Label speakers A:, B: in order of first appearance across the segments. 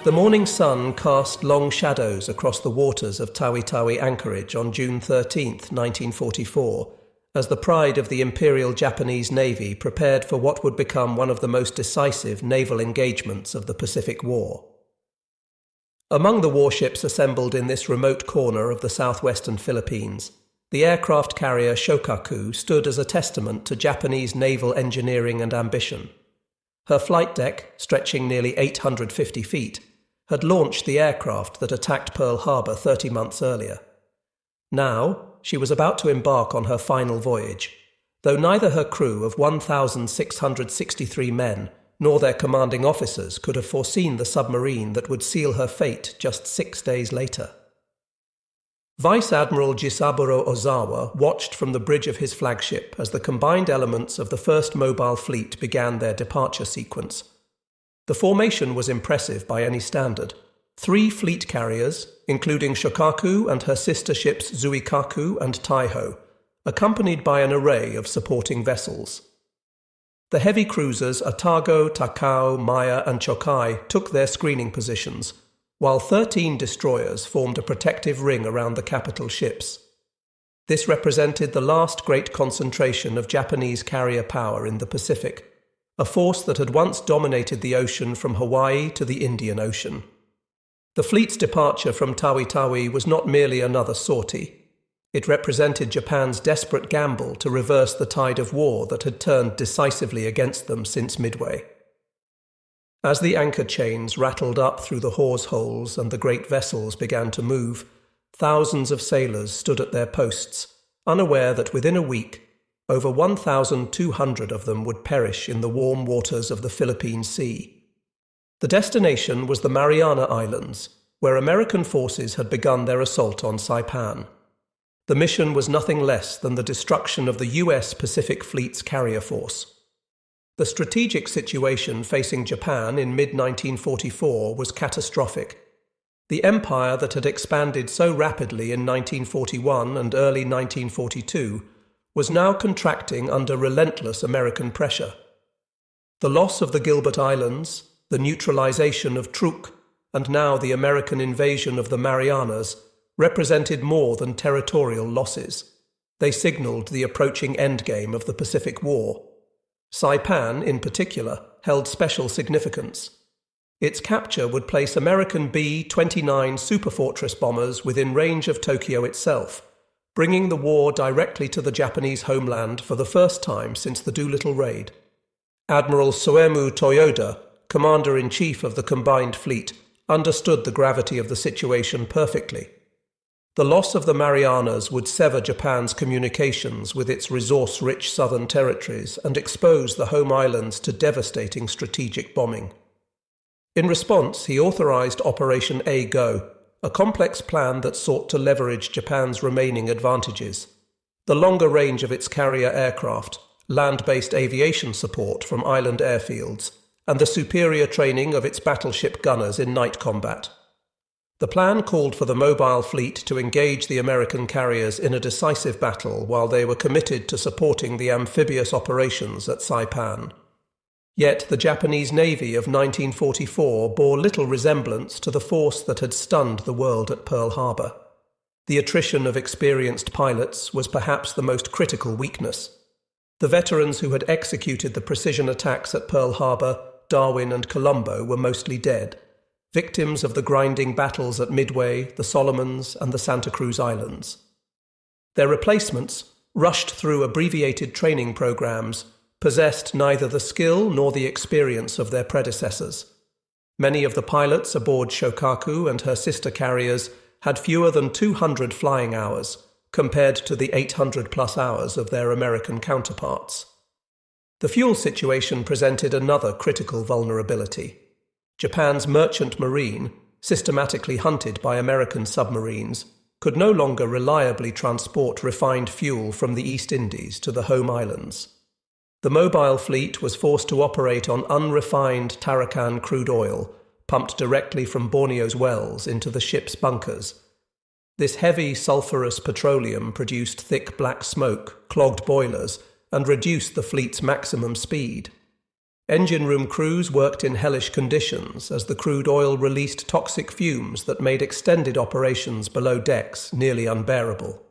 A: The morning sun cast long shadows across the waters of Tawi-Tawi anchorage on June 13, 1944, as the pride of the Imperial Japanese Navy prepared for what would become one of the most decisive naval engagements of the Pacific War. Among the warships assembled in this remote corner of the southwestern Philippines, the aircraft carrier Shokaku stood as a testament to Japanese naval engineering and ambition. Her flight deck, stretching nearly 850 feet, had launched the aircraft that attacked Pearl Harbor 30 months earlier. Now, she was about to embark on her final voyage, though neither her crew of 1,663 men nor their commanding officers could have foreseen the submarine that would seal her fate just 6 days later. Vice Admiral Jisaburo Ozawa watched from the bridge of his flagship as the combined elements of the first mobile fleet began their departure sequence. The formation was impressive by any standard. 3 fleet carriers, including Shokaku and her sister ships Zuikaku and Taiho, accompanied by an array of supporting vessels. The heavy cruisers Atago, Takao, Maya and Chokai took their screening positions, while 13 destroyers formed a protective ring around the capital ships. This represented the last great concentration of Japanese carrier power in the Pacific, a force that had once dominated the ocean from Hawaii to the Indian Ocean. The fleet's departure from Tawi-Tawi was not merely another sortie. It represented Japan's desperate gamble to reverse the tide of war that had turned decisively against them since Midway. As the anchor chains rattled up through the hawse holes and the great vessels began to move, thousands of sailors stood at their posts, unaware that within a week, over 1,200 of them would perish in the warm waters of the Philippine Sea. The destination was the Mariana Islands, where American forces had begun their assault on Saipan. The mission was nothing less than the destruction of the U.S. Pacific Fleet's carrier force. The strategic situation facing Japan in mid-1944 was catastrophic. The empire that had expanded so rapidly in 1941 and early 1942 was now contracting under relentless American pressure. The loss of the Gilbert Islands, the neutralization of Truk, and now the American invasion of the Marianas represented more than territorial losses. They signaled the approaching endgame of the Pacific War. Saipan, in particular, held special significance. Its capture would place American B-29 Superfortress bombers within range of Tokyo itself, bringing the war directly to the Japanese homeland for the first time since the Doolittle Raid. Admiral Soemu Toyoda, Commander-in-Chief of the combined fleet, understood the gravity of the situation perfectly. The loss of the Marianas would sever Japan's communications with its resource-rich southern territories and expose the home islands to devastating strategic bombing. In response, he authorized Operation A-Go, a complex plan that sought to leverage Japan's remaining advantages. The longer range of its carrier aircraft, land-based aviation support from island airfields, and the superior training of its battleship gunners in night combat. The plan called for the mobile fleet to engage the American carriers in a decisive battle while they were committed to supporting the amphibious operations at Saipan. Yet the Japanese Navy of 1944 bore little resemblance to the force that had stunned the world at Pearl Harbor. The attrition of experienced pilots was perhaps the most critical weakness. The veterans who had executed the precision attacks at Pearl Harbor, Darwin and Colombo were mostly dead, victims of the grinding battles at Midway, the Solomons, and the Santa Cruz Islands. Their replacements, rushed through abbreviated training programs, possessed neither the skill nor the experience of their predecessors. Many of the pilots aboard Shokaku and her sister carriers had fewer than 200 flying hours, compared to the 800-plus hours of their American counterparts. The fuel situation presented another critical vulnerability. Japan's merchant marine, systematically hunted by American submarines, could no longer reliably transport refined fuel from the East Indies to the home islands. The mobile fleet was forced to operate on unrefined Tarakan crude oil, pumped directly from Borneo's wells into the ship's bunkers. This heavy sulfurous petroleum produced thick black smoke, clogged boilers, and reduced the fleet's maximum speed. Engine room crews worked in hellish conditions as the crude oil released toxic fumes that made extended operations below decks nearly unbearable.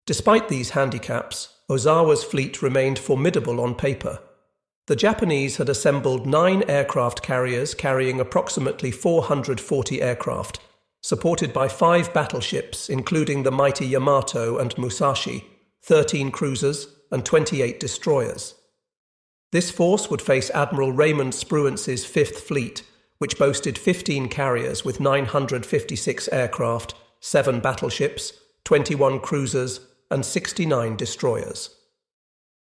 A: Despite these handicaps, Ozawa's fleet remained formidable on paper. The Japanese had assembled 9 aircraft carriers carrying approximately 440 aircraft, supported by 5 battleships including the mighty Yamato and Musashi, 13 cruisers, and 28 destroyers. This force would face Admiral Raymond Spruance's 5th Fleet, which boasted 15 carriers with 956 aircraft, 7 battleships, 21 cruisers, and 69 destroyers.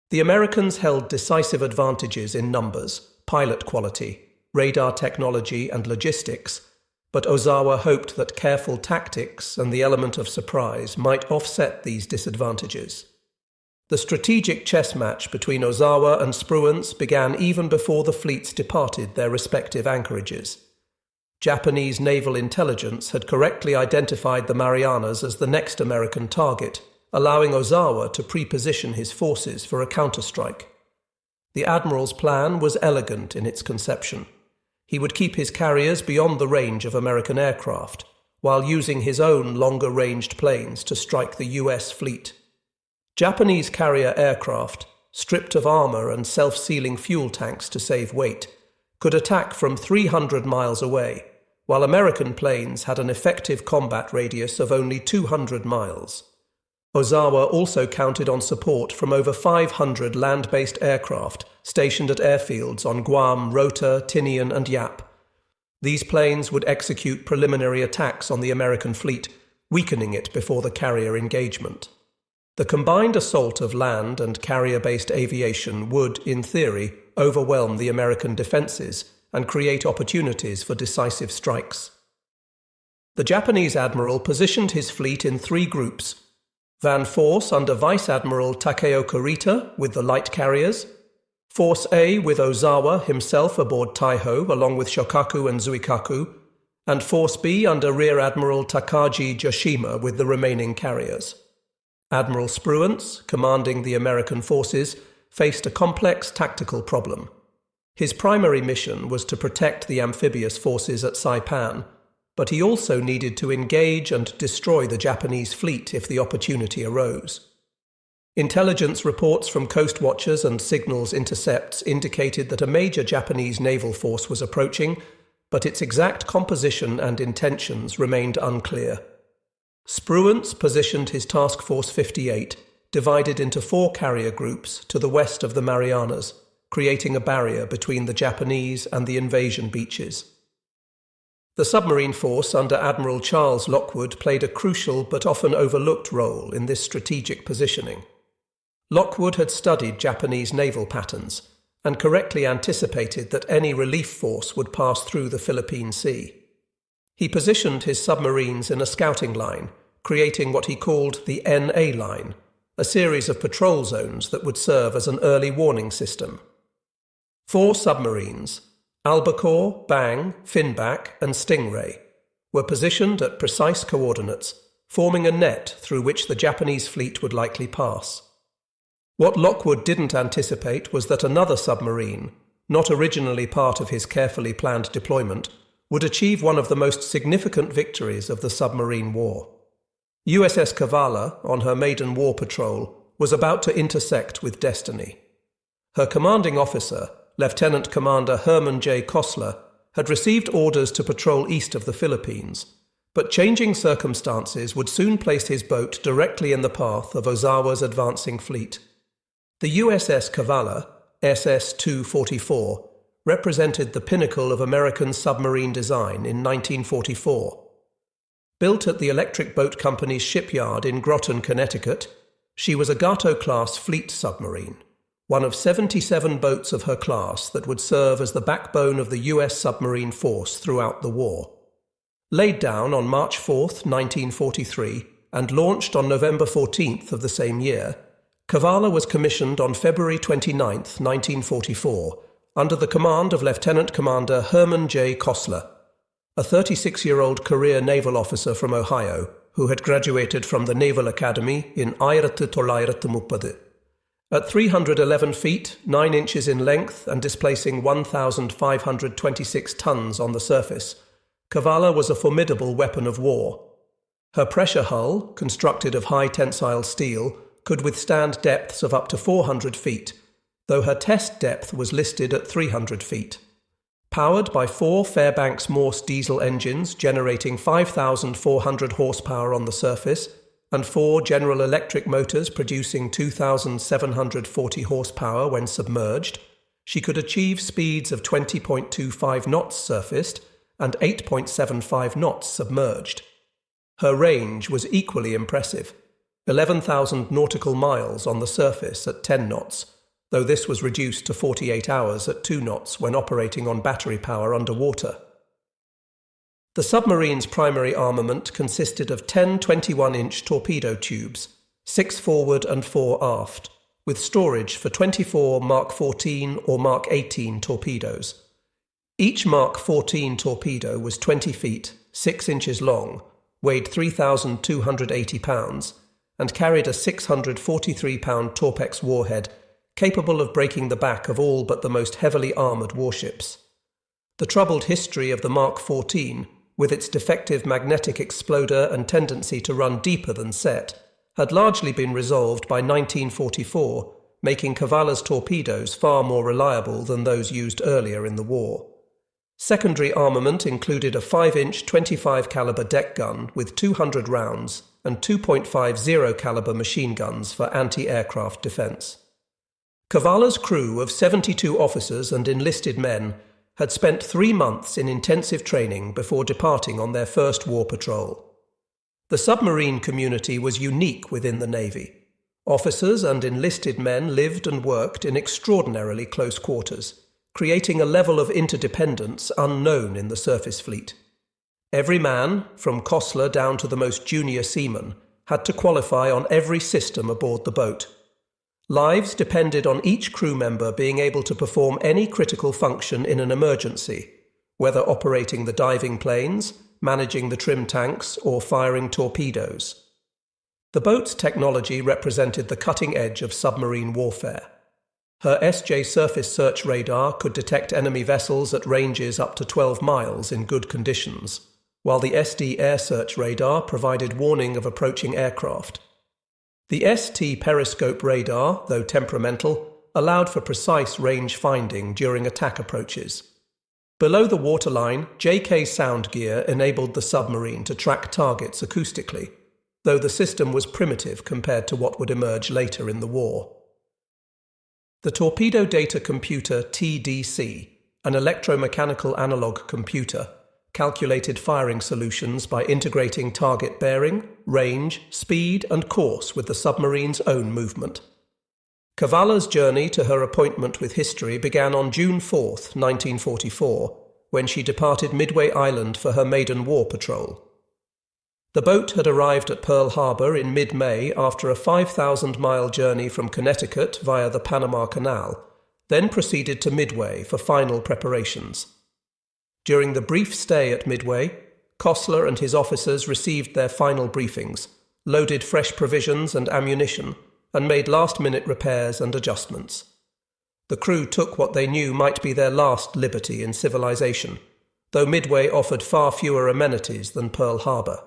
A: The Americans held decisive advantages in numbers, pilot quality, radar technology, and logistics, but Ozawa hoped that careful tactics and the element of surprise might offset these disadvantages. The strategic chess match between Ozawa and Spruance began even before the fleets departed their respective anchorages. Japanese naval intelligence had correctly identified the Marianas as the next American target, allowing Ozawa to pre-position his forces for a counterstrike. The admiral's plan was elegant in its conception. He would keep his carriers beyond the range of American aircraft, while using his own longer-ranged planes to strike the US fleet. Japanese carrier aircraft, stripped of armor and self-sealing fuel tanks to save weight, could attack from 300 miles away, while American planes had an effective combat radius of only 200 miles. Ozawa also counted on support from over 500 land-based aircraft stationed at airfields on Guam, Rota, Tinian, and Yap. These planes would execute preliminary attacks on the American fleet, weakening it before the carrier engagement. The combined assault of land and carrier-based aviation would, in theory, overwhelm the American defenses and create opportunities for decisive strikes. The Japanese admiral positioned his fleet in 3 groups: Van Force under Vice Admiral Takeo Kurita with the light carriers, Force A with Ozawa himself aboard Taiho along with Shokaku and Zuikaku, and Force B under Rear Admiral Takagi Joshima with the remaining carriers. Admiral Spruance, commanding the American forces, faced a complex tactical problem. His primary mission was to protect the amphibious forces at Saipan, but he also needed to engage and destroy the Japanese fleet if the opportunity arose. Intelligence reports from coast watchers and signals intercepts indicated that a major Japanese naval force was approaching, but its exact composition and intentions remained unclear. Spruance positioned his Task Force 58, divided into 4 carrier groups, to the west of the Marianas, creating a barrier between the Japanese and the invasion beaches. The submarine force under Admiral Charles Lockwood played a crucial but often overlooked role in this strategic positioning. Lockwood had studied Japanese naval patterns and correctly anticipated that any relief force would pass through the Philippine Sea. He positioned his submarines in a scouting line, creating what he called the NA line, a series of patrol zones that would serve as an early warning system. 4 submarines, Albacore, Bang, Finback, and Stingray, were positioned at precise coordinates, forming a net through which the Japanese fleet would likely pass. What Lockwood didn't anticipate was that another submarine, not originally part of his carefully planned deployment, would achieve one of the most significant victories of the submarine war. USS Cavalla, on her maiden war patrol, was about to intersect with destiny. Her commanding officer, Lieutenant Commander Herman J. Kostler, had received orders to patrol east of the Philippines, but changing circumstances would soon place his boat directly in the path of Ozawa's advancing fleet. The USS Cavalla, SS-244, represented the pinnacle of American submarine design in 1944. Built at the Electric Boat Company's shipyard in Groton, Connecticut, she was a Gato-class fleet submarine, one of 77 boats of her class that would serve as the backbone of the U.S. submarine force throughout the war. Laid down on March 4, 1943, and launched on November 14th of the same year, Cavalla was commissioned on February 29, 1944, under the command of Lieutenant Commander Herman J. Kostler, a 36-year-old career naval officer from Ohio who had graduated from the Naval Academy in 1930. At 311 feet, 9 inches in length and displacing 1,526 tons on the surface, Cavalla was a formidable weapon of war. Her pressure hull, constructed of high tensile steel, could withstand depths of up to 400 feet, though her test depth was listed at 300 feet. Powered by 4 Fairbanks Morse diesel engines generating 5,400 horsepower on the surface, and 4 General Electric motors producing 2,740 horsepower when submerged, she could achieve speeds of 20.25 knots surfaced and 8.75 knots submerged. Her range was equally impressive, 11,000 nautical miles on the surface at 10 knots, though this was reduced to 48 hours at 2 knots when operating on battery power underwater. The submarine's primary armament consisted of 10 21-inch torpedo tubes, 6 forward and 4 aft, with storage for 24 Mark 14 or Mark 18 torpedoes. Each Mark 14 torpedo was 20 feet, 6 inches long, weighed 3,280 pounds, and carried a 643-pound Torpex warhead capable of breaking the back of all but the most heavily armoured warships. The troubled history of the Mark 14, with its defective magnetic exploder and tendency to run deeper than set, had largely been resolved by 1944, making Cavalla's torpedoes far more reliable than those used earlier in the war. Secondary armament included a 5-inch 25 caliber deck gun with 200 rounds and 2.50 caliber machine guns for anti-aircraft defense. Cavalla's crew of 72 officers and enlisted men had spent 3 months in intensive training before departing on their first war patrol. The submarine community was unique within the Navy. Officers and enlisted men lived and worked in extraordinarily close quarters, creating a level of interdependence unknown in the surface fleet. Every man, from Costler down to the most junior seaman, had to qualify on every system aboard the boat. Lives depended on each crew member being able to perform any critical function in an emergency, whether operating the diving planes, managing the trim tanks, or firing torpedoes. The boat's technology represented the cutting edge of submarine warfare. Her SJ surface search radar could detect enemy vessels at ranges up to 12 miles in good conditions, while the SD air search radar provided warning of approaching aircraft. The ST periscope radar, though temperamental, allowed for precise range finding during attack approaches. Below the waterline, JK sound gear enabled the submarine to track targets acoustically, though the system was primitive compared to what would emerge later in the war. The Torpedo Data Computer TDC, an electromechanical analog computer, calculated firing solutions by integrating target bearing, range, speed, and course with the submarine's own movement. Cavalla's journey to her appointment with history began on June 4, 1944, when she departed Midway Island for her maiden war patrol. The boat had arrived at Pearl Harbor in mid-May after a 5,000-mile journey from Connecticut via the Panama Canal, then proceeded to Midway for final preparations. During the brief stay at Midway, Costler and his officers received their final briefings, loaded fresh provisions and ammunition, and made last-minute repairs and adjustments. The crew took what they knew might be their last liberty in civilization, though Midway offered far fewer amenities than Pearl Harbor.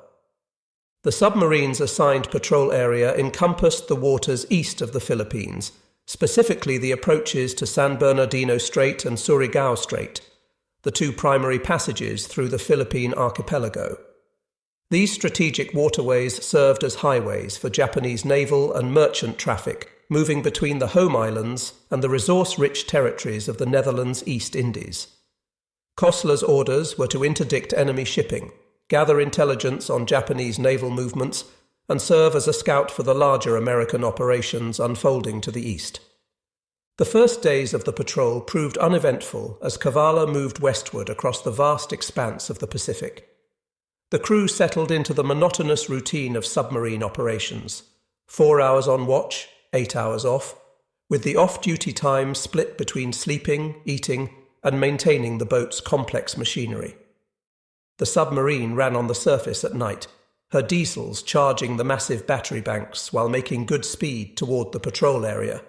A: The submarine's assigned patrol area encompassed the waters east of the Philippines, specifically the approaches to San Bernardino Strait and Surigao Strait, the 2 primary passages through the Philippine archipelago. These strategic waterways served as highways for Japanese naval and merchant traffic moving between the home islands and the resource-rich territories of the Netherlands East Indies. Costler's orders were to interdict enemy shipping, gather intelligence on Japanese naval movements, and serve as a scout for the larger American operations unfolding to the east. The first days of the patrol proved uneventful as Cavalla moved westward across the vast expanse of the Pacific. The crew settled into the monotonous routine of submarine operations, 4 hours on watch, 8 hours off, with the off-duty time split between sleeping, eating, and maintaining the boat's complex machinery. The submarine ran on the surface at night, her diesels charging the massive battery banks while making good speed toward the patrol area,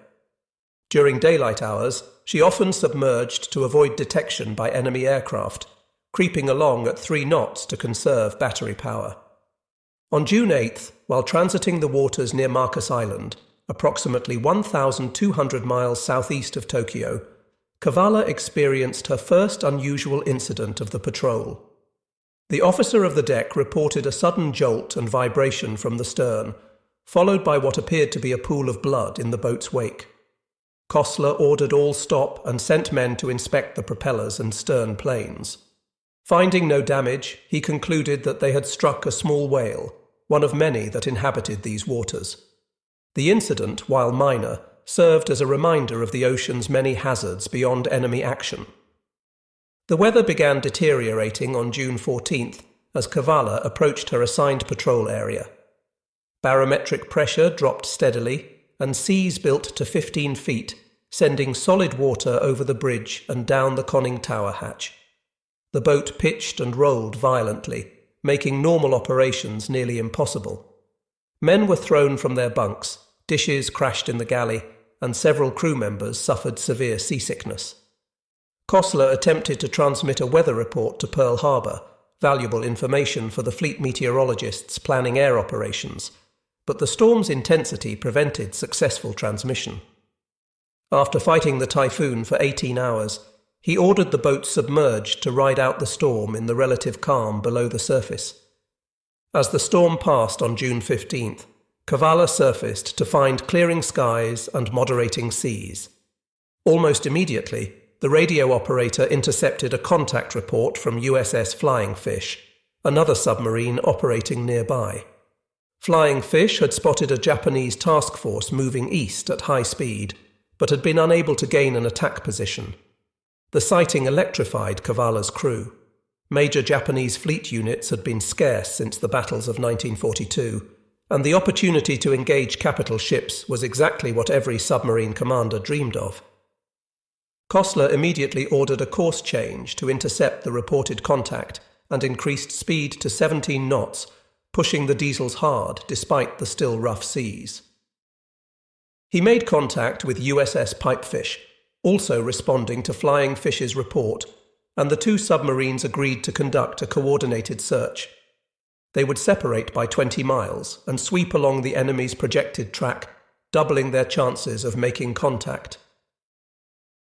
A: During daylight hours, she often submerged to avoid detection by enemy aircraft, creeping along at 3 knots to conserve battery power. On June 8th, while transiting the waters near Marcus Island, approximately 1,200 miles southeast of Tokyo, Cavalla experienced her first unusual incident of the patrol. The officer of the deck reported a sudden jolt and vibration from the stern, followed by what appeared to be a pool of blood in the boat's wake. Kostler ordered all stop and sent men to inspect the propellers and stern planes. Finding no damage, he concluded that they had struck a small whale, one of many that inhabited these waters. The incident, while minor, served as a reminder of the ocean's many hazards beyond enemy action. The weather began deteriorating on June 14th as Cavalla approached her assigned patrol area. Barometric pressure dropped steadily, and seas built to 15 feet, sending solid water over the bridge and down the conning tower hatch. The boat pitched and rolled violently, making normal operations nearly impossible. Men were thrown from their bunks, dishes crashed in the galley, and several crew members suffered severe seasickness. Kostler attempted to transmit a weather report to Pearl Harbor, valuable information for the fleet meteorologists planning air operations, but the storm's intensity prevented successful transmission. After fighting the typhoon for 18 hours, he ordered the boat submerged to ride out the storm in the relative calm below the surface. As the storm passed on June 15th, Cavalla surfaced to find clearing skies and moderating seas. Almost immediately, the radio operator intercepted a contact report from USS Flying Fish, another submarine operating nearby. Flying Fish had spotted a Japanese task force moving east at high speed, but had been unable to gain an attack position. The sighting electrified Cavalla's crew. Major Japanese fleet units had been scarce since the battles of 1942, and the opportunity to engage capital ships was exactly what every submarine commander dreamed of. Kostler immediately ordered a course change to intercept the reported contact and increased speed to 17 knots, pushing the diesels hard despite the still rough seas. He made contact with USS Pipefish, also responding to Flying Fish's report, and the 2 submarines agreed to conduct a coordinated search. They would separate by 20 miles and sweep along the enemy's projected track, doubling their chances of making contact.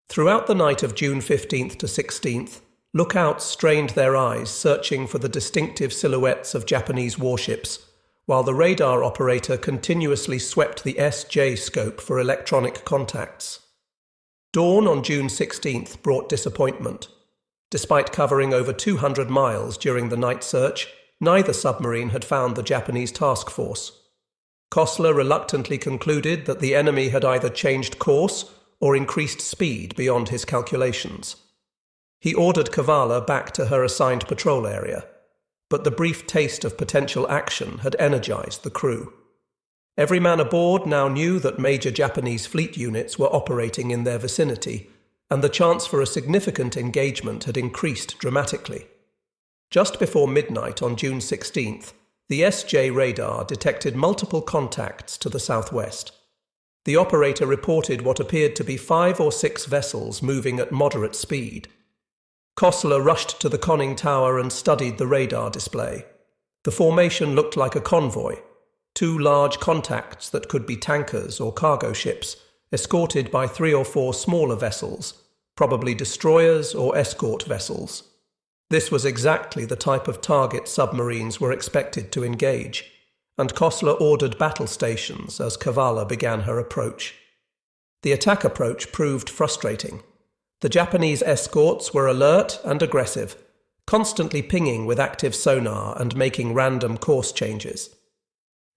A: Throughout the night of June 15th to 16th, lookouts strained their eyes searching for the distinctive silhouettes of Japanese warships, while the radar operator continuously swept the SJ scope for electronic contacts. Dawn on June 16th brought disappointment. Despite covering over 200 miles during the night search, neither submarine had found the Japanese task force. Kostler reluctantly concluded that the enemy had either changed course or increased speed beyond his calculations. He ordered Cavalla back to her assigned patrol area, but the brief taste of potential action had energized the crew. Every man aboard now knew that major Japanese fleet units were operating in their vicinity, and the chance for a significant engagement had increased dramatically. Just before midnight on June 16th, the SJ radar detected multiple contacts to the southwest. The operator reported what appeared to be 5 or 6 vessels moving at moderate speed. Kostler rushed to the conning tower and studied the radar display. The formation looked like a convoy, 2 large contacts that could be tankers or cargo ships, escorted by 3 or 4 smaller vessels, probably destroyers or escort vessels. This was exactly the type of target submarines were expected to engage, and Kostler ordered battle stations as Cavalla began her approach. The attack approach proved frustrating. The Japanese escorts were alert and aggressive, constantly pinging with active sonar and making random course changes.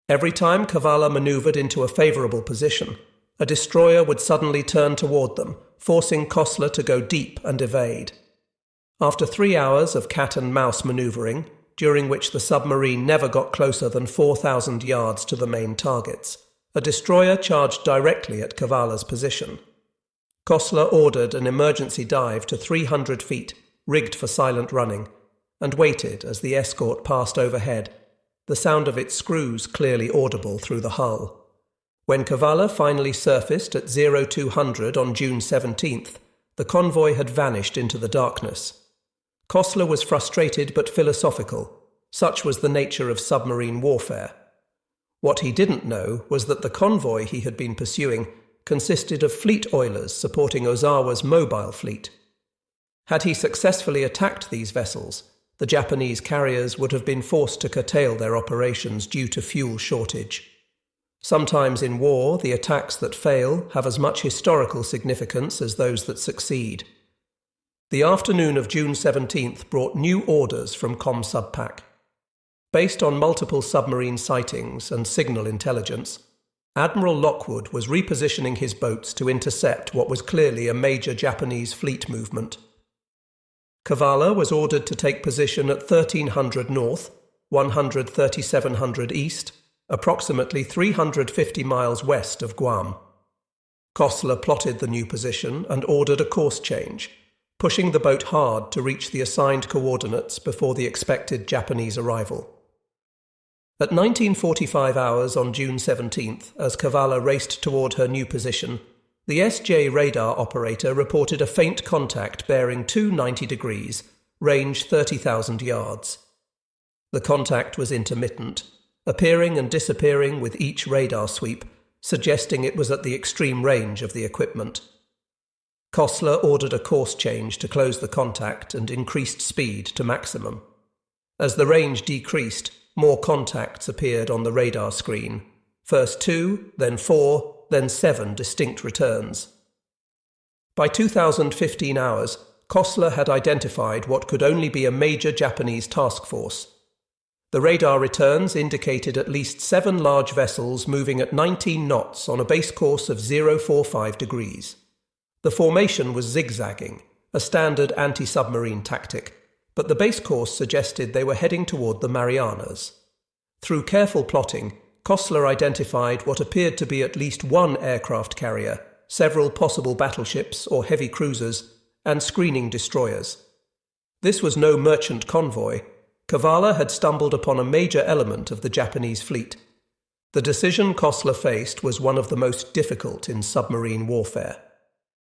A: Every time Cavalla maneuvered into a favorable position, a destroyer would suddenly turn toward them, forcing Kostler to go deep and evade. After 3 hours of cat-and-mouse maneuvering, during which the submarine never got closer than 4,000 yards to the main targets, a destroyer charged directly at Cavalla's position. Kostler ordered an emergency dive to 300 feet, rigged for silent running, and waited as the escort passed overhead, the sound of its screws clearly audible through the hull. When Cavalla finally surfaced at 0200 on June 17th, the convoy had vanished into the darkness. Kosler was frustrated but philosophical. Such was the nature of submarine warfare. What he didn't know was that the convoy he had been pursuing consisted of fleet oilers supporting Ozawa's mobile fleet. Had he successfully attacked these vessels, the Japanese carriers would have been forced to curtail their operations due to fuel shortage. Sometimes in war, the attacks that fail have as much historical significance as those that succeed. The afternoon of June 17th brought new orders from ComSubPac. Based on multiple submarine sightings and signal intelligence, Admiral Lockwood was repositioning his boats to intercept what was clearly a major Japanese fleet movement. Cavalla was ordered to take position at 1300 north, 13700 east, approximately 350 miles west of Guam. Kosler plotted the new position and ordered a course change, pushing the boat hard to reach the assigned coordinates before the expected Japanese arrival. At 1945 hours on June 17th, as Cavalla raced toward her new position, the SJ radar operator reported a faint contact bearing 290 degrees, range 30,000 yards. The contact was intermittent, appearing and disappearing with each radar sweep, suggesting it was at the extreme range of the equipment. Kosler ordered a course change to close the contact and increased speed to maximum. As the range decreased, more contacts appeared on the radar screen. First 2, then 4, then 7 distinct returns. By 2015 hours, Kosler had identified what could only be a major Japanese task force. The radar returns indicated at least 7 large vessels moving at 19 knots on a base course of 045 degrees. The formation was zigzagging, a standard anti-submarine tactic, but the base course suggested they were heading toward the Marianas. Through careful plotting, Kosler identified what appeared to be at least one aircraft carrier, several possible battleships or heavy cruisers, and screening destroyers. This was no merchant convoy. Cavalla had stumbled upon a major element of the Japanese fleet. The decision Kosler faced was one of the most difficult in submarine warfare.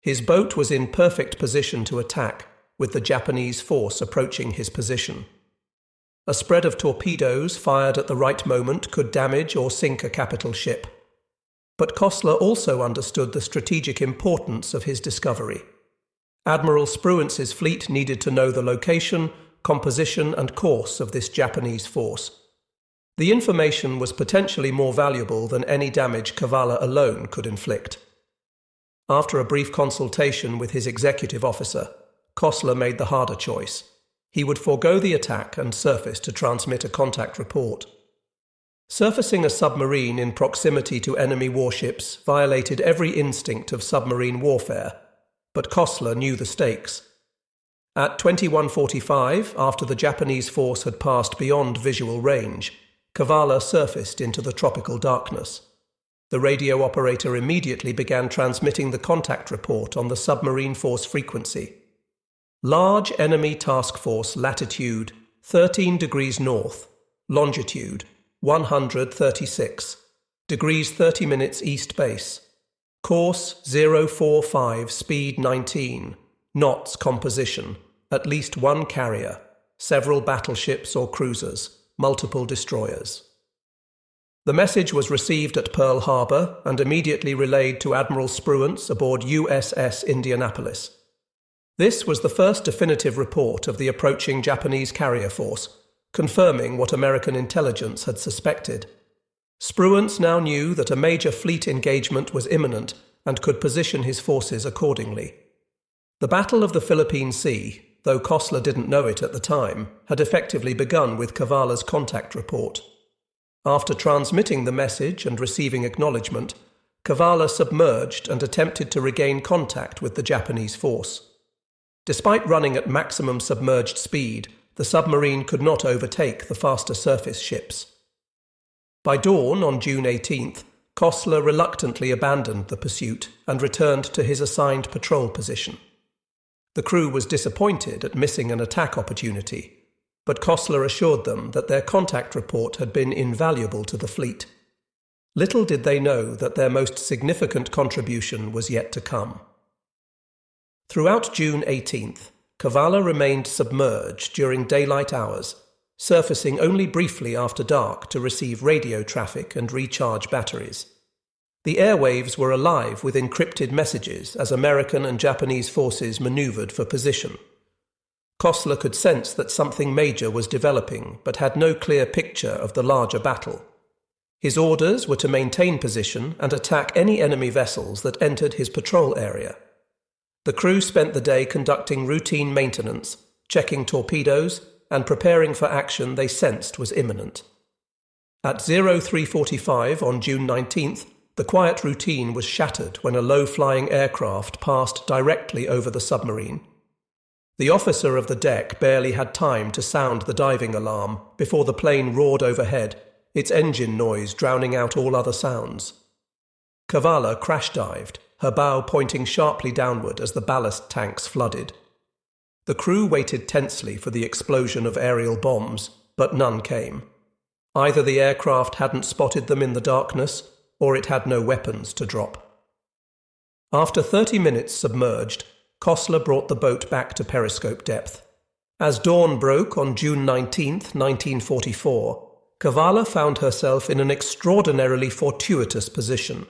A: His boat was in perfect position to attack, with the Japanese force approaching his position. A spread of torpedoes fired at the right moment could damage or sink a capital ship. But Kosler also understood the strategic importance of his discovery. Admiral Spruance's fleet needed to know the location, composition and course of this Japanese force. The information was potentially more valuable than any damage Cavalla alone could inflict. After a brief consultation with his executive officer, Kosler made the harder choice. He would forego the attack and surface to transmit a contact report. Surfacing a submarine in proximity to enemy warships violated every instinct of submarine warfare, but Kosler knew the stakes. At 21:45, after the Japanese force had passed beyond visual range, Cavalla surfaced into the tropical darkness. The radio operator immediately began transmitting the contact report on the submarine force frequency. Large enemy task force latitude 13 degrees north, longitude 136, degrees 30 minutes east base, course 045, speed 19, knots composition, at least one carrier, several battleships or cruisers, multiple destroyers. The message was received at Pearl Harbor and immediately relayed to Admiral Spruance aboard USS Indianapolis. This was the first definitive report of the approaching Japanese carrier force, confirming what American intelligence had suspected. Spruance now knew that a major fleet engagement was imminent and could position his forces accordingly. The Battle of the Philippine Sea, though Kosler didn't know it at the time, had effectively begun with Cavalla's contact report. After transmitting the message and receiving acknowledgement, Cavalla submerged and attempted to regain contact with the Japanese force. Despite running at maximum submerged speed, the submarine could not overtake the faster surface ships. By dawn on June 18th, Kosler reluctantly abandoned the pursuit and returned to his assigned patrol position. The crew was disappointed at missing an attack opportunity, but Kosler assured them that their contact report had been invaluable to the fleet. Little did they know that their most significant contribution was yet to come. Throughout June 18th, Cavalla remained submerged during daylight hours, surfacing only briefly after dark to receive radio traffic and recharge batteries. The airwaves were alive with encrypted messages as American and Japanese forces maneuvered for position. Kosler could sense that something major was developing, but had no clear picture of the larger battle. His orders were to maintain position and attack any enemy vessels that entered his patrol area. The crew spent the day conducting routine maintenance, checking torpedoes, and preparing for action they sensed was imminent. At 03:45 on June 19th, the quiet routine was shattered when a low-flying aircraft passed directly over the submarine. The officer of the deck barely had time to sound the diving alarm before the plane roared overhead, its engine noise drowning out all other sounds. Cavalla crash-dived, her bow pointing sharply downward as the ballast tanks flooded. The crew waited tensely for the explosion of aerial bombs, but none came. Either the aircraft hadn't spotted them in the darkness, or it had no weapons to drop. After 30 minutes submerged, Kosler brought the boat back to periscope depth. As dawn broke on June 19, 1944, Cavalla found herself in an extraordinarily fortuitous position.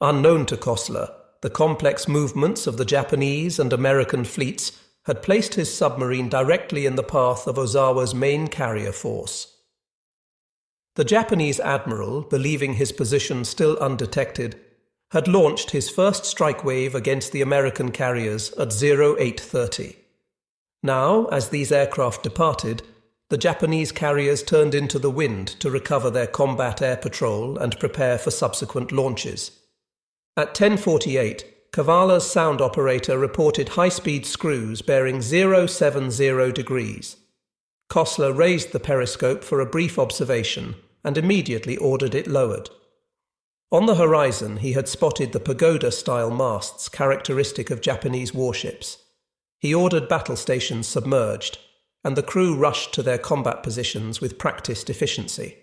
A: Unknown to Kosler, the complex movements of the Japanese and American fleets had placed his submarine directly in the path of Ozawa's main carrier force. The Japanese admiral, believing his position still undetected, had launched his first strike wave against the American carriers at 0830. Now, as these aircraft departed, the Japanese carriers turned into the wind to recover their combat air patrol and prepare for subsequent launches. At 10:48, Cavalla's sound operator reported high-speed screws bearing 070 degrees. Kosler raised the periscope for a brief observation and immediately ordered it lowered. On the horizon, he had spotted the pagoda-style masts characteristic of Japanese warships. He ordered battle stations submerged, and the crew rushed to their combat positions with practiced efficiency.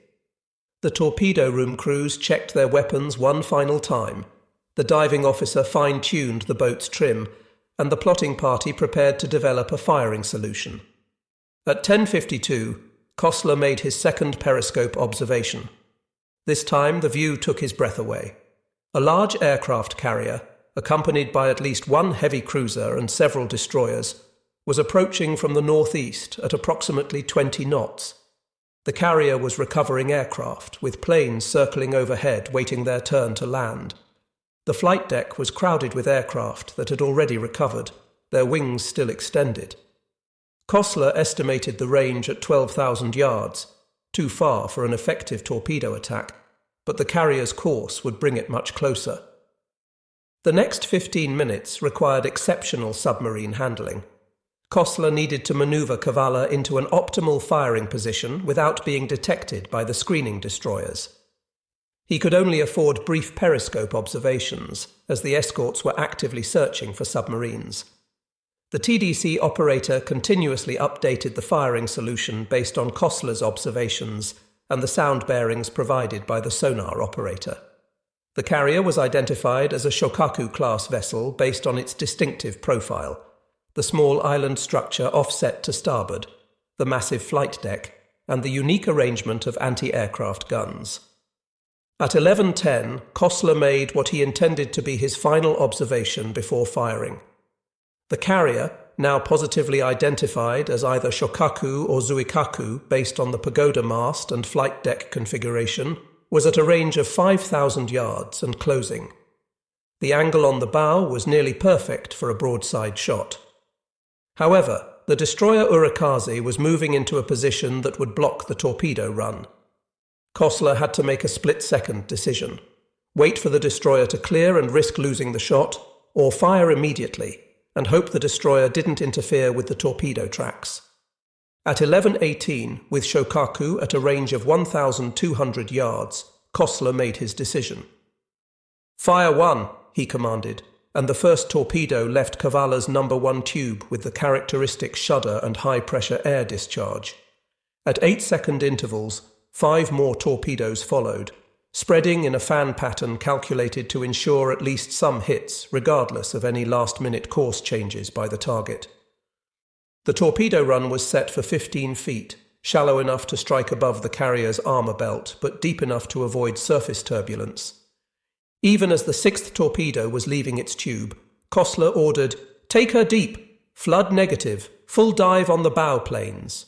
A: The torpedo room crews checked their weapons one final time. The diving officer fine-tuned the boat's trim, and the plotting party prepared to develop a firing solution. At 10:52, Kosler made his second periscope observation. This time the view took his breath away. A large aircraft carrier, accompanied by at least one heavy cruiser and several destroyers, was approaching from the northeast at approximately 20 knots. The carrier was recovering aircraft, with planes circling overhead waiting their turn to land. The flight deck was crowded with aircraft that had already recovered, their wings still extended. Kosler estimated the range at 12,000 yards, too far for an effective torpedo attack, but the carrier's course would bring it much closer. The next 15 minutes required exceptional submarine handling. Kosler needed to maneuver Cavalla into an optimal firing position without being detected by the screening destroyers. He could only afford brief periscope observations, as the escorts were actively searching for submarines. The TDC operator continuously updated the firing solution based on Kosler's observations and the sound bearings provided by the sonar operator. The carrier was identified as a Shokaku-class vessel based on its distinctive profile, the small island structure offset to starboard, the massive flight deck, and the unique arrangement of anti-aircraft guns. At 11:10, Kosler made what he intended to be his final observation before firing. The carrier, now positively identified as either Shokaku or Zuikaku based on the pagoda mast and flight deck configuration, was at a range of 5,000 yards and closing. The angle on the bow was nearly perfect for a broadside shot. However, the destroyer Urikaze was moving into a position that would block the torpedo run. Kosler had to make a split-second decision: wait for the destroyer to clear and risk losing the shot, or fire immediately and hope the destroyer didn't interfere with the torpedo tracks. At 11:18, with Shokaku at a range of 1,200 yards, Kosler made his decision. "Fire one," he commanded, and the first torpedo left Cavalla's number 1 tube with the characteristic shudder and high-pressure air discharge. At 8-second intervals, 5 more torpedoes followed, spreading in a fan pattern calculated to ensure at least some hits, regardless of any last-minute course changes by the target. The torpedo run was set for 15 feet, shallow enough to strike above the carrier's armor belt, but deep enough to avoid surface turbulence. Even as the sixth torpedo was leaving its tube, Kostler ordered, "Take her deep, flood negative, full dive on the bow planes."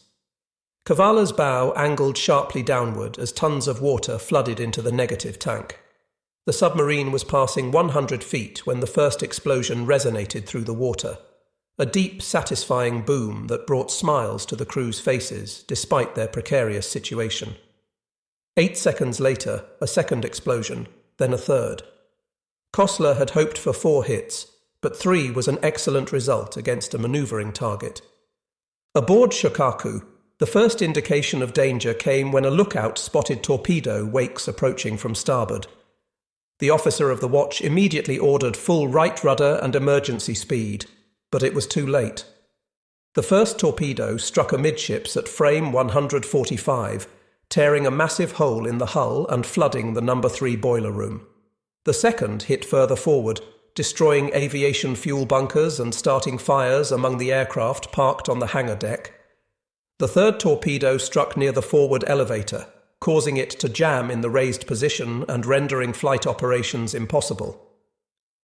A: Cavalla's bow angled sharply downward as tons of water flooded into the negative tank. The submarine was passing 100 feet when the first explosion resonated through the water. A deep, satisfying boom that brought smiles to the crew's faces, despite their precarious situation. 8 seconds later, a second explosion, then a third. Kostler had hoped for 4 hits, but 3 was an excellent result against a maneuvering target. Aboard Shokaku, the first indication of danger came when a lookout spotted torpedo wakes approaching from starboard. The officer of the watch immediately ordered full right rudder and emergency speed, but it was too late. The first torpedo struck amidships at frame 145, tearing a massive hole in the hull and flooding the number 3 boiler room. The second hit further forward, destroying aviation fuel bunkers and starting fires among the aircraft parked on the hangar deck. The third torpedo struck near the forward elevator, causing it to jam in the raised position and rendering flight operations impossible.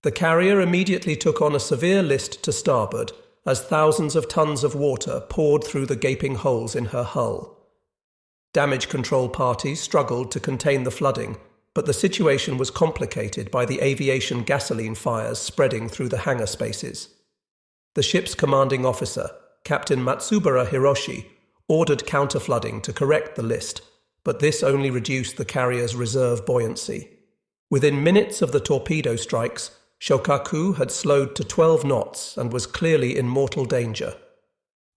A: The carrier immediately took on a severe list to starboard as thousands of tons of water poured through the gaping holes in her hull. Damage control parties struggled to contain the flooding, but the situation was complicated by the aviation gasoline fires spreading through the hangar spaces. The ship's commanding officer, Captain Matsubara Hiroshi, ordered counterflooding to correct the list, but this only reduced the carrier's reserve buoyancy. Within minutes of the torpedo strikes, Shokaku had slowed to 12 knots and was clearly in mortal danger.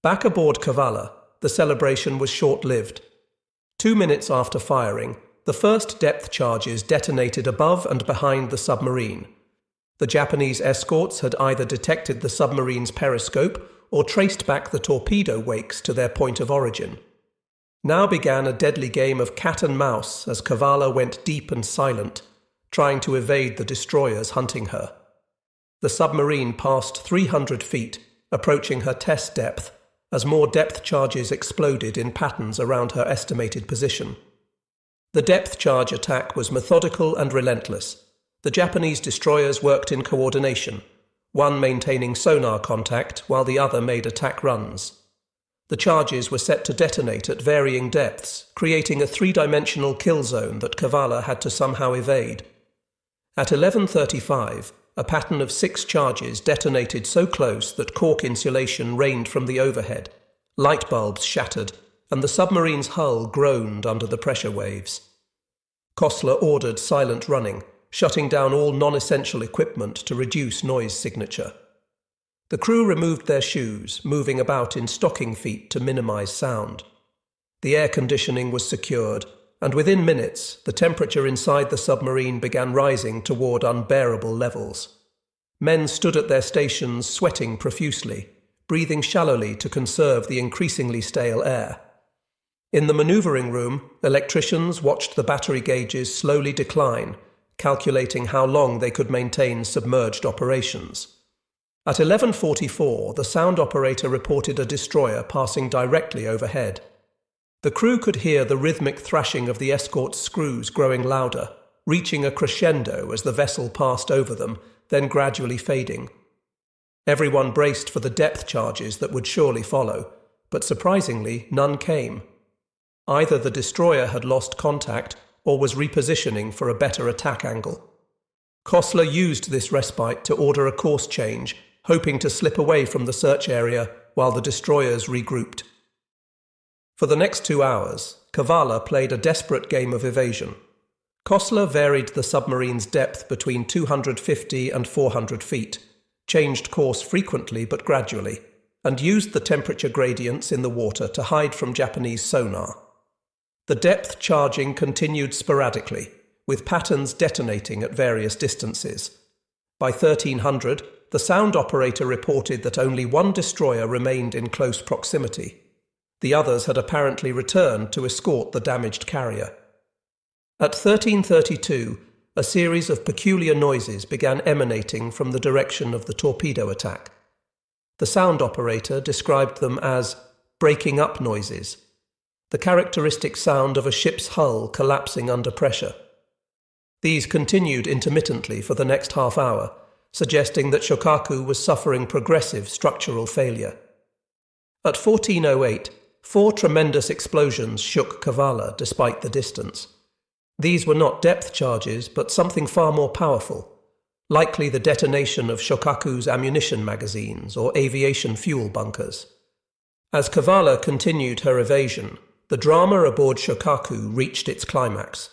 A: Back aboard Cavalla, the celebration was short-lived. 2 minutes after firing, the first depth charges detonated above and behind the submarine. The Japanese escorts had either detected the submarine's periscope or traced back the torpedo wakes to their point of origin. Now began a deadly game of cat and mouse as Cavalla went deep and silent, trying to evade the destroyers hunting her. The submarine passed 300 feet, approaching her test depth, as more depth charges exploded in patterns around her estimated position. The depth charge attack was methodical and relentless. The Japanese destroyers worked in coordination, one maintaining sonar contact while the other made attack runs. The charges were set to detonate at varying depths, creating a 3-dimensional kill zone that Cavalla had to somehow evade. At 11:35, a pattern of 6 charges detonated so close that cork insulation rained from the overhead, light bulbs shattered, and the submarine's hull groaned under the pressure waves. Kostler ordered silent running, shutting down all non-essential equipment to reduce noise signature. The crew removed their shoes, moving about in stocking feet to minimize sound. The air conditioning was secured, and within minutes, the temperature inside the submarine began rising toward unbearable levels. Men stood at their stations sweating profusely, breathing shallowly to conserve the increasingly stale air. In the maneuvering room, electricians watched the battery gauges slowly decline, calculating how long they could maintain submerged operations. At 11:44, the sound operator reported a destroyer passing directly overhead. The crew could hear the rhythmic thrashing of the escort's screws growing louder, reaching a crescendo as the vessel passed over them, then gradually fading. Everyone braced for the depth charges that would surely follow, but surprisingly, none came. Either the destroyer had lost contact or was repositioning for a better attack angle. Kostler used this respite to order a course change, hoping to slip away from the search area while the destroyers regrouped. For the next 2 hours, Cavalla played a desperate game of evasion. Kostler varied the submarine's depth between 250 and 400 feet, changed course frequently but gradually, and used the temperature gradients in the water to hide from Japanese sonar. The depth charging continued sporadically, with patterns detonating at various distances. By 1300, the sound operator reported that only 1 destroyer remained in close proximity. The others had apparently returned to escort the damaged carrier. At 1332, a series of peculiar noises began emanating from the direction of the torpedo attack. The sound operator described them as breaking up noises, the characteristic sound of a ship's hull collapsing under pressure. These continued intermittently for the next half hour, suggesting that Shokaku was suffering progressive structural failure. At 1408, 4 tremendous explosions shook Cavalla despite the distance. These were not depth charges, but something far more powerful, likely the detonation of Shokaku's ammunition magazines or aviation fuel bunkers. As Cavalla continued her evasion, the drama aboard Shokaku reached its climax.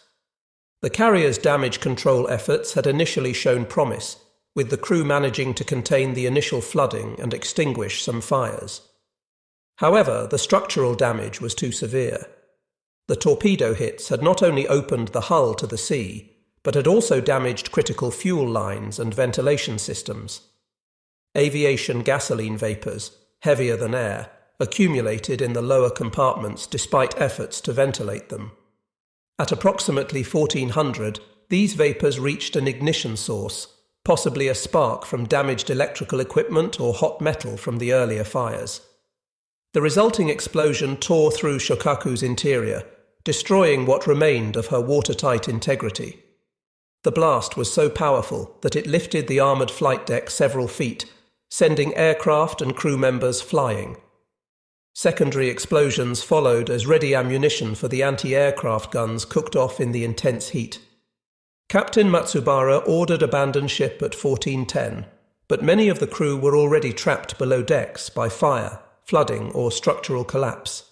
A: The carrier's damage control efforts had initially shown promise, with the crew managing to contain the initial flooding and extinguish some fires. However, the structural damage was too severe. The torpedo hits had not only opened the hull to the sea, but had also damaged critical fuel lines and ventilation systems. Aviation gasoline vapors, heavier than air, accumulated in the lower compartments despite efforts to ventilate them. At approximately 1400, these vapors reached an ignition source, possibly a spark from damaged electrical equipment or hot metal from the earlier fires. The resulting explosion tore through Shokaku's interior, destroying what remained of her watertight integrity. The blast was so powerful that it lifted the armoured flight deck several feet, sending aircraft and crew members flying. Secondary explosions followed as ready ammunition for the anti-aircraft guns cooked off in the intense heat. Captain Matsubara ordered abandon ship at 1410, but many of the crew were already trapped below decks by fire, flooding, or structural collapse.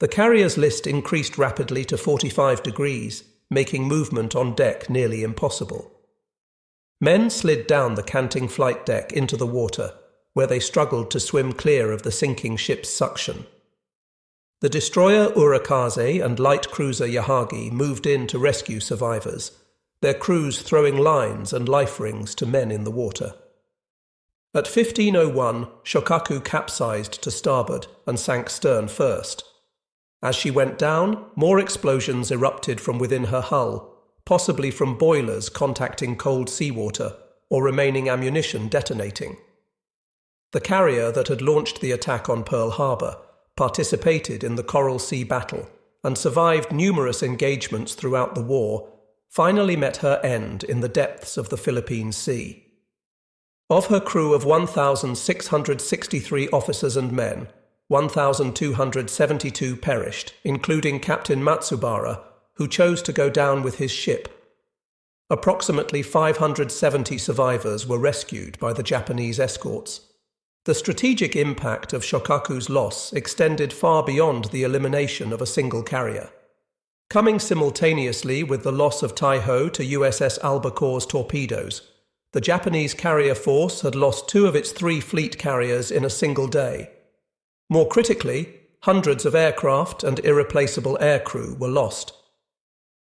A: The carrier's list increased rapidly to 45 degrees, making movement on deck nearly impossible. Men slid down the canting flight deck into the water, where they struggled to swim clear of the sinking ship's suction. The destroyer Urakaze and light cruiser Yahagi moved in to rescue survivors, their crews throwing lines and life rings to men in the water. At 1501, Shokaku capsized to starboard and sank stern first. As she went down, more explosions erupted from within her hull, possibly from boilers contacting cold seawater or remaining ammunition detonating. The carrier that had launched the attack on Pearl Harbor participated in the Coral Sea battle and survived numerous engagements throughout the war, finally met her end in the depths of the Philippine Sea. Of her crew of 1,663 officers and men, 1,272 perished, including Captain Matsubara, who chose to go down with his ship. Approximately 570 survivors were rescued by the Japanese escorts. The strategic impact of Shokaku's loss extended far beyond the elimination of a single carrier. Coming simultaneously with the loss of Taiho to USS Albacore's torpedoes, the Japanese carrier force had lost 2 of its 3 fleet carriers in a single day. More critically, hundreds of aircraft and irreplaceable aircrew were lost.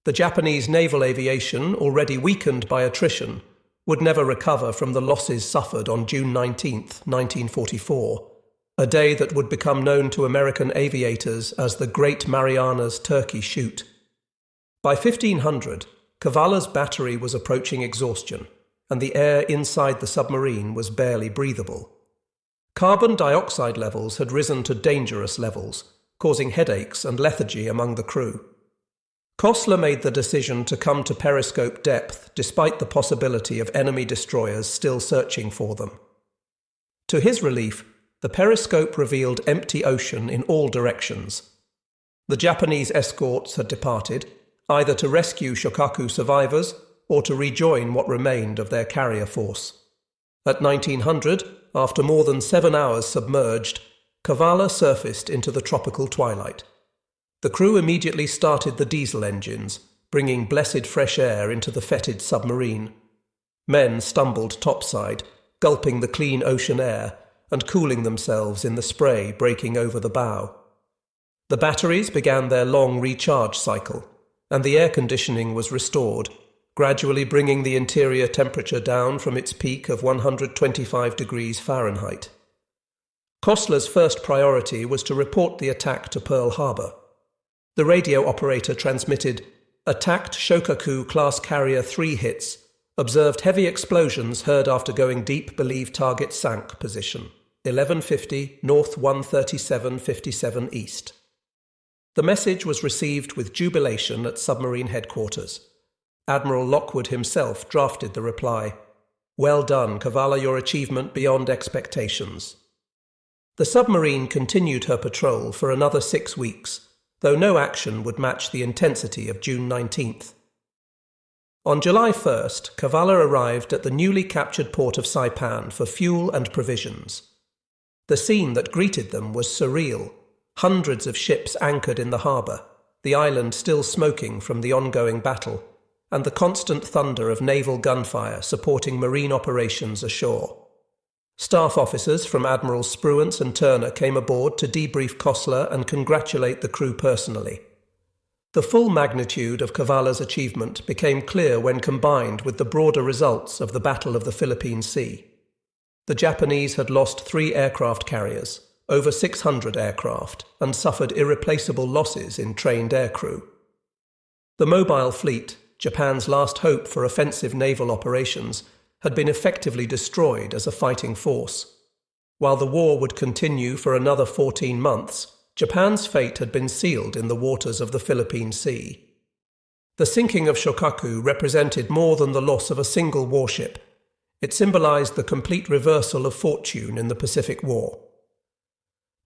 A: The Japanese naval aviation, already weakened by attrition, would never recover from the losses suffered on June 19, 1944, a day that would become known to American aviators as the Great Marianas Turkey Shoot. By 1500, Cavalla's battery was approaching exhaustion, and the air inside the submarine was barely breathable. Carbon dioxide levels had risen to dangerous levels, causing headaches and lethargy among the crew. Kosler made the decision to come to periscope depth despite the possibility of enemy destroyers still searching for them. To his relief, the periscope revealed empty ocean in all directions. The Japanese escorts had departed, either to rescue Shokaku survivors or to rejoin what remained of their carrier force. At 1900, after more than 7 hours submerged, Cavalla surfaced into the tropical twilight. The crew immediately started the diesel engines, bringing blessed fresh air into the fetid submarine. Men stumbled topside, gulping the clean ocean air and cooling themselves in the spray breaking over the bow. The batteries began their long recharge cycle, and the air conditioning was restored, gradually bringing the interior temperature down from its peak of 125 degrees Fahrenheit. Kosler's first priority was to report the attack to Pearl Harbor. The radio operator transmitted, attacked Shokaku-class carrier 3 hits, observed heavy explosions heard after going deep, believe target Sank position, 1150 north 13757 east. The message was received with jubilation at submarine headquarters. Admiral Lockwood himself drafted the reply. "Well done, Cavalla, your achievement beyond expectations." The submarine continued her patrol for another 6 weeks, though no action would match the intensity of June 19th. On July 1st, Cavalla arrived at the newly captured port of Saipan for fuel and provisions. The scene that greeted them was surreal. Hundreds of ships anchored in the harbour, the island still smoking from the ongoing battle, and the constant thunder of naval gunfire supporting marine operations ashore. Staff officers from Admirals Spruance and Turner came aboard to debrief Kostler and congratulate the crew personally. The full magnitude of Cavalla's achievement became clear when combined with the broader results of the Battle of the Philippine Sea. The Japanese had lost 3 aircraft carriers, over 600 aircraft, and suffered irreplaceable losses in trained aircrew. The mobile fleet, Japan's last hope for offensive naval operations, had been effectively destroyed as a fighting force. While the war would continue for another 14 months, Japan's fate had been sealed in the waters of the Philippine Sea. The sinking of Shokaku represented more than the loss of a single warship. It symbolized the complete reversal of fortune in the Pacific War.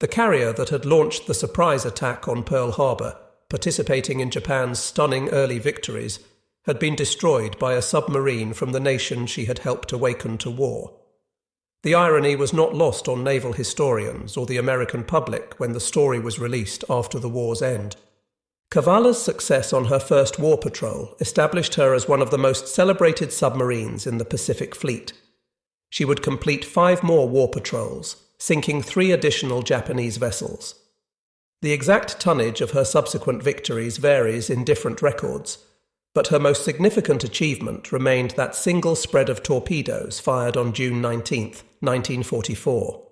A: The carrier that had launched the surprise attack on Pearl Harbor, participating in Japan's stunning early victories, had been destroyed by a submarine from the nation she had helped awaken to war. The irony was not lost on naval historians or the American public when the story was released after the war's end. Cavalla's success on her first war patrol established her as one of the most celebrated submarines in the Pacific Fleet. She would complete 5 more war patrols, sinking 3 additional Japanese vessels. The exact tonnage of her subsequent victories varies in different records, but her most significant achievement remained that single spread of torpedoes fired on June 19, 1944.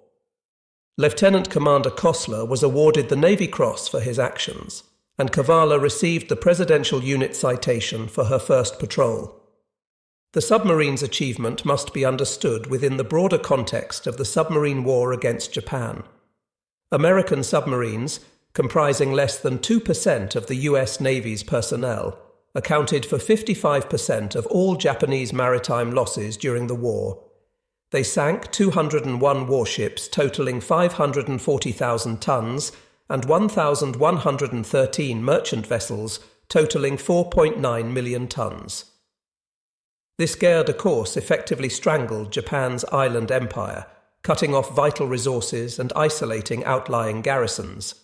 A: Lieutenant Commander Kostler was awarded the Navy Cross for his actions, and Cavalla received the Presidential Unit Citation for her first patrol. The submarine's achievement must be understood within the broader context of the submarine war against Japan. American submarines, comprising less than 2% of the U.S. Navy's personnel, accounted for 55% of all Japanese maritime losses during the war. They sank 201 warships totaling 540,000 tons and 1,113 merchant vessels totaling 4.9 million tons. This guerre de course effectively strangled Japan's island empire, cutting off vital resources and isolating outlying garrisons.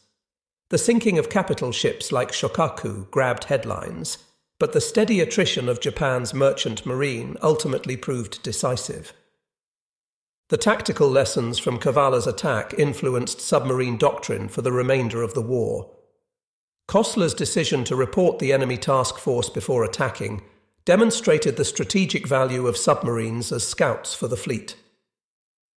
A: The sinking of capital ships like Shokaku grabbed headlines, but the steady attrition of Japan's merchant marine ultimately proved decisive. The tactical lessons from Cavalla's attack influenced submarine doctrine for the remainder of the war. Kostler's decision to report the enemy task force before attacking demonstrated the strategic value of submarines as scouts for the fleet.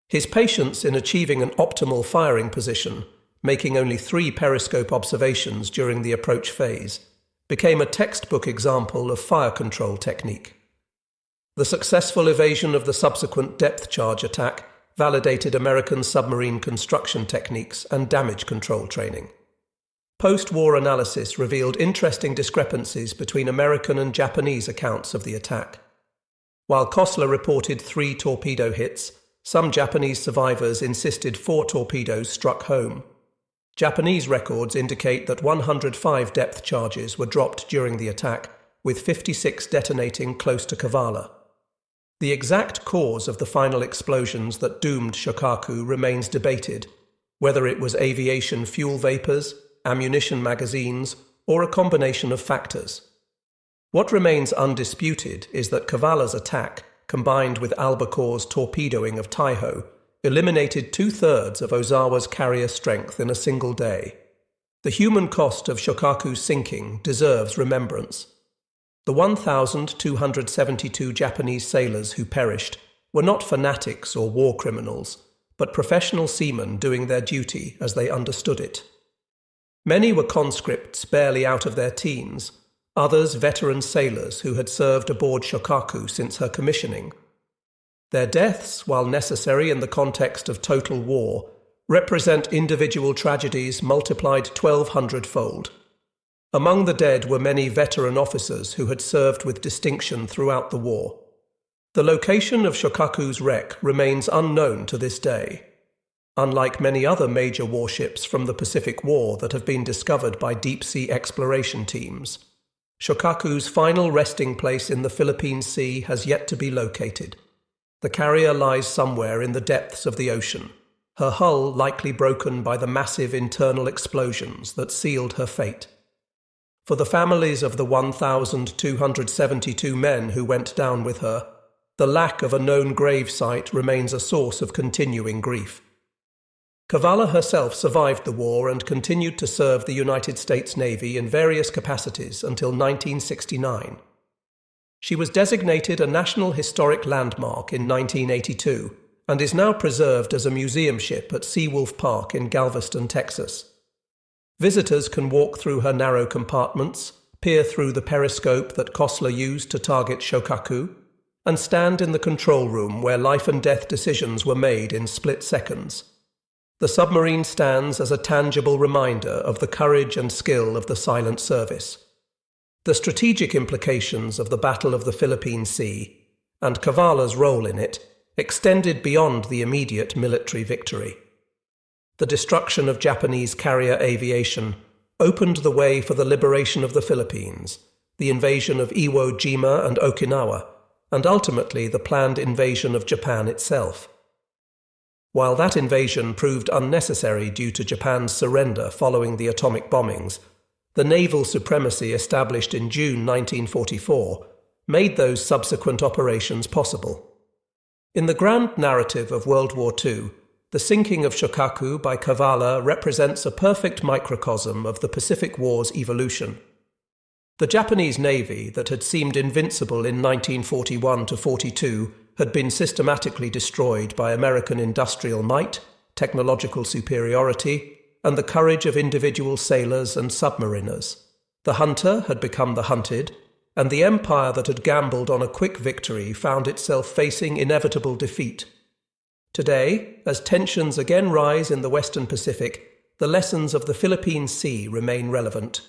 A: His patience in achieving an optimal firing position, making only 3 periscope observations during the approach phase, became a textbook example of fire control technique. The successful evasion of the subsequent depth charge attack validated American submarine construction techniques and damage control training. Post-war analysis revealed interesting discrepancies between American and Japanese accounts of the attack. While Kostler reported 3 torpedo hits, some Japanese survivors insisted 4 torpedoes struck home. Japanese records indicate that 105 depth charges were dropped during the attack, with 56 detonating close to Cavalla. The exact cause of the final explosions that doomed Shokaku remains debated, whether it was aviation fuel vapors, ammunition magazines, or a combination of factors. What remains undisputed is that Cavalla's attack, combined with Albacore's torpedoing of Taiho, eliminated 2/3 of Ozawa's carrier strength in a single day. The human cost of Shokaku's sinking deserves remembrance. The 1,272 Japanese sailors who perished were not fanatics or war criminals, but professional seamen doing their duty as they understood it. Many were conscripts barely out of their teens, others veteran sailors who had served aboard Shokaku since her commissioning. Their deaths, while necessary in the context of total war, represent individual tragedies multiplied 1,200-fold. Among the dead were many veteran officers who had served with distinction throughout the war. The location of Shokaku's wreck remains unknown to this day. Unlike many other major warships from the Pacific War that have been discovered by deep-sea exploration teams, Shokaku's final resting place in the Philippine Sea has yet to be located. The carrier lies somewhere in the depths of the ocean, her hull likely broken by the massive internal explosions that sealed her fate. For the families of the 1,272 men who went down with her, the lack of a known grave site remains a source of continuing grief. Cavalla herself survived the war and continued to serve the United States Navy in various capacities until 1969. She was designated a National Historic Landmark in 1982 and is now preserved as a museum ship at Seawolf Park in Galveston, Texas. Visitors can walk through her narrow compartments, peer through the periscope that Kosler used to target Shokaku, and stand in the control room where life-and-death decisions were made in split seconds. The submarine stands as a tangible reminder of the courage and skill of the silent service. The strategic implications of the Battle of the Philippine Sea, and Cavalla's role in it, extended beyond the immediate military victory. The destruction of Japanese carrier aviation opened the way for the liberation of the Philippines, the invasion of Iwo Jima and Okinawa, and ultimately the planned invasion of Japan itself. While that invasion proved unnecessary due to Japan's surrender following the atomic bombings, the naval supremacy established in June 1944 made those subsequent operations possible. In the grand narrative of World War II, the sinking of Shokaku by Cavalla represents a perfect microcosm of the Pacific War's evolution. The Japanese Navy, that had seemed invincible in 1941–42, had been systematically destroyed by American industrial might, technological superiority, and the courage of individual sailors and submariners. The hunter had become the hunted, and the empire that had gambled on a quick victory found itself facing inevitable defeat. Today, as tensions again rise in the Western Pacific, the lessons of the Philippine Sea remain relevant.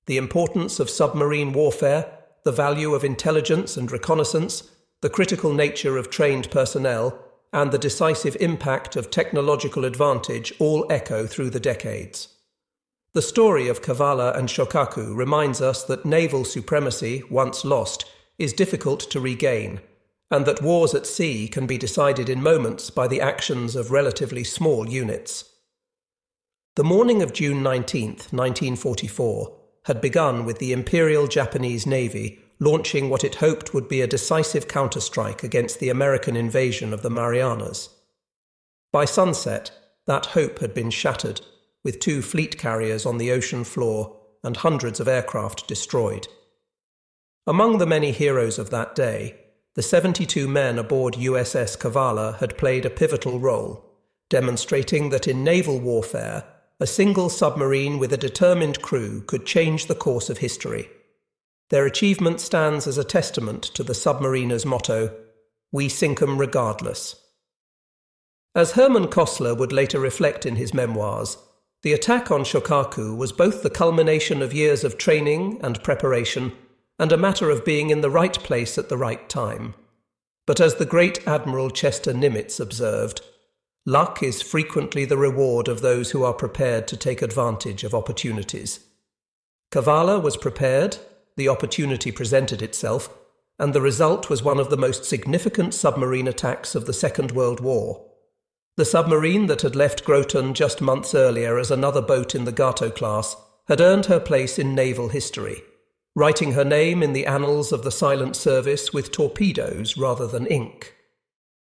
A: The importance of submarine warfare, the value of intelligence and reconnaissance, the critical nature of trained personnel, and the decisive impact of technological advantage all echo through the decades. The story of Cavalla and Shokaku reminds us that naval supremacy, once lost, is difficult to regain, and that wars at sea can be decided in moments by the actions of relatively small units. The morning of June 19, 1944, had begun with the Imperial Japanese Navy launching what it hoped would be a decisive counterstrike against the American invasion of the Marianas. By sunset, that hope had been shattered, with 2 fleet carriers on the ocean floor and hundreds of aircraft destroyed. Among the many heroes of that day, the 72 men aboard USS Cavalla had played a pivotal role, demonstrating that in naval warfare, a single submarine with a determined crew could change the course of history. Their achievement stands as a testament to the submariner's motto, "We sink 'em regardless." As Herman Kosler would later reflect in his memoirs, the attack on Shokaku was both the culmination of years of training and preparation, and a matter of being in the right place at the right time. But as the great Admiral Chester Nimitz observed, luck is frequently the reward of those who are prepared to take advantage of opportunities. Cavalla was prepared, the opportunity presented itself, and the result was one of the most significant submarine attacks of the Second World War. The submarine that had left Groton just months earlier as another boat in the Gato class had earned her place in naval history, writing her name in the annals of the silent service with torpedoes rather than ink.